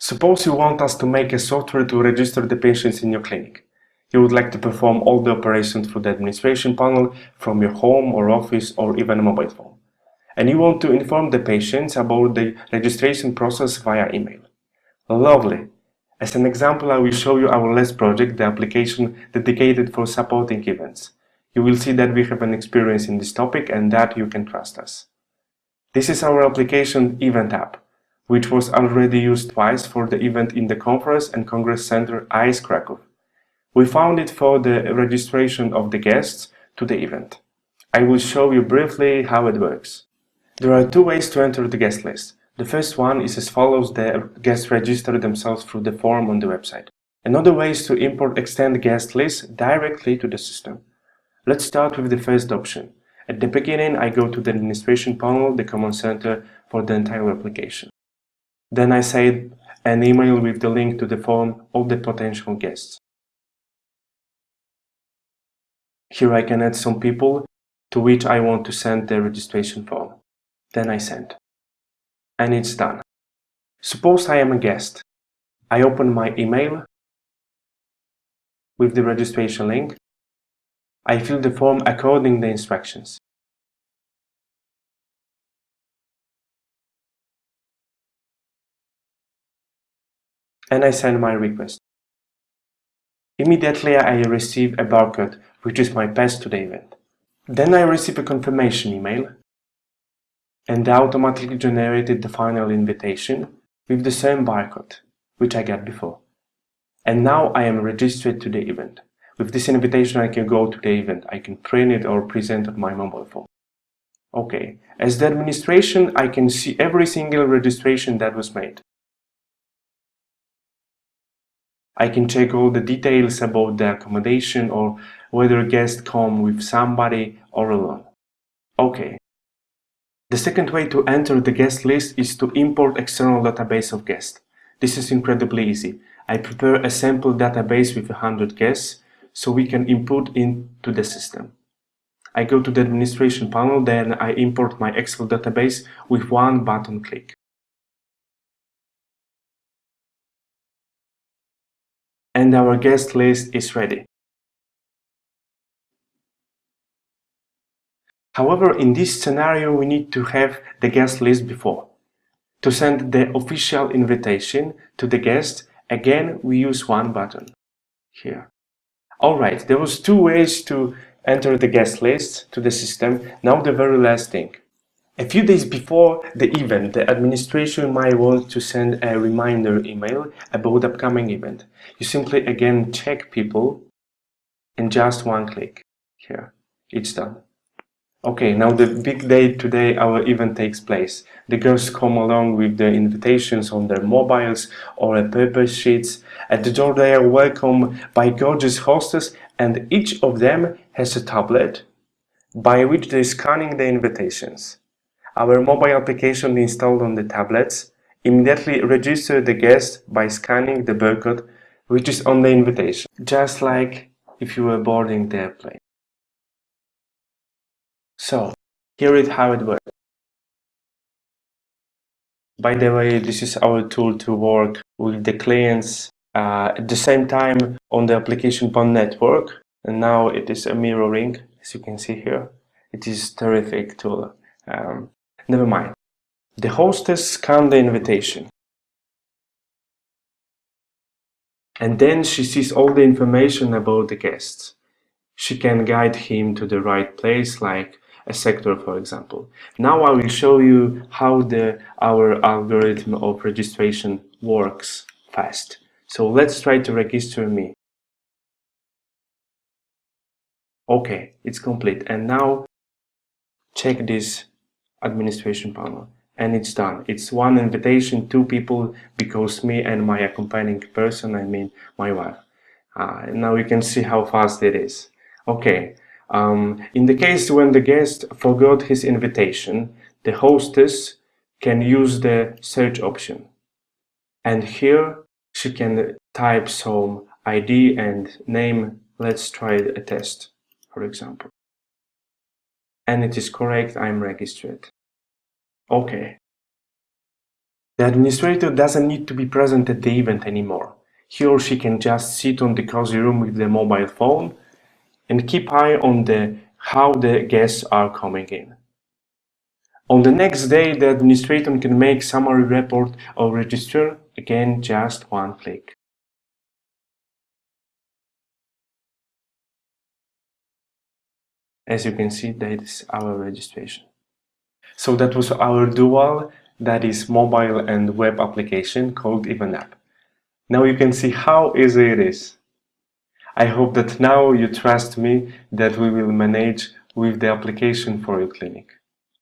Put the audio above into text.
Suppose you want us to make a software to register the patients in your clinic. You would like to perform all the operations through the administration panel from your home or office or even a mobile phone. And you want to inform the patients about the registration process via email. Lovely! As an example, I will show you our last project, the application dedicated for supporting events. You will see that we have an experience in this topic and that you can trust us. This is our application Event app, which was already used twice for the event in the Conference and Congress Center ICE Krakow. We found it for the registration of the guests to the event. I will show you briefly how it works. There are two ways to enter the guest list. The first one is as follows: the guests register themselves through the form on the website. Another way is to import extend guest list directly to the system. Let's start with the first option. At the beginning, I go to the administration panel, the command center for the entire application. Then I send an email with the link to the form of the potential guests. Here I can add some people to which I want to send the registration form. Then I send. And it's done. Suppose I am a guest. I open my email with the registration link. I fill the form according to the instructions. And I send my request. Immediately I receive a barcode, which is my pass to the event. Then I receive a confirmation email and automatically generated the final invitation with the same barcode, which I got before. And now I am registered to the event. With this invitation I can go to the event. I can print it or present on my mobile phone. Okay, as the administration I can see every single registration that was made. I can check all the details about the accommodation or whether guests come with somebody or alone. Okay. The second way to enter the guest list is to import external database of guests. This is incredibly easy. I prepare a sample database with 100 guests so we can input into the system. I go to the administration panel, then I import my Excel database with one button click. And our guest list is ready. However, in this scenario, we need to have the guest list before. To send the official invitation to the guest, again, we use one button here. Alright, there was two ways to enter the guest list to the system. Now the very last thing. A few days before the event, the administration might want to send a reminder email about the upcoming event. You simply again check people and just one click here. It's done. Okay, now the big day today, our event takes place. The girls come along with the invitations on their mobiles or paper sheets. At the door they are welcomed by gorgeous hostess, and each of them has a tablet by which they are scanning the invitations. Our mobile application installed on the tablets immediately registers the guest by scanning the barcode which is on the invitation, just like if you were boarding the airplane. So, here is how it works. By the way, this is our tool to work with the clients at the same time on the application PON network. And now it is a mirroring, as you can see here. It is a terrific tool. Never mind. The hostess scans the invitation. And then she sees all the information about the guests. She can guide him to the right place, like a sector, for example. Now I will show you how our algorithm of registration works fast. So let's try to register me. Okay, it's complete. And now check this administration panel. And it's done. It's one invitation, two people, because me and my accompanying person, I mean my wife. Now you can see how fast it is. Okay. In the case when the guest forgot his invitation, the hostess can use the search option. And here she can type some ID and name. Let's try a test, for example. And it is correct, I'm registered. Okay. The administrator doesn't need to be present at the event anymore. He or she can just sit on the cozy room with their mobile phone and keep eye on how the guests are coming in. On the next day, the administrator can make summary report or register, again just one click. As you can see, that is our registration. So that was our dual, that is mobile and web application called Event App. Now you can see how easy it is. I hope that now you trust me that we will manage with the application for your clinic.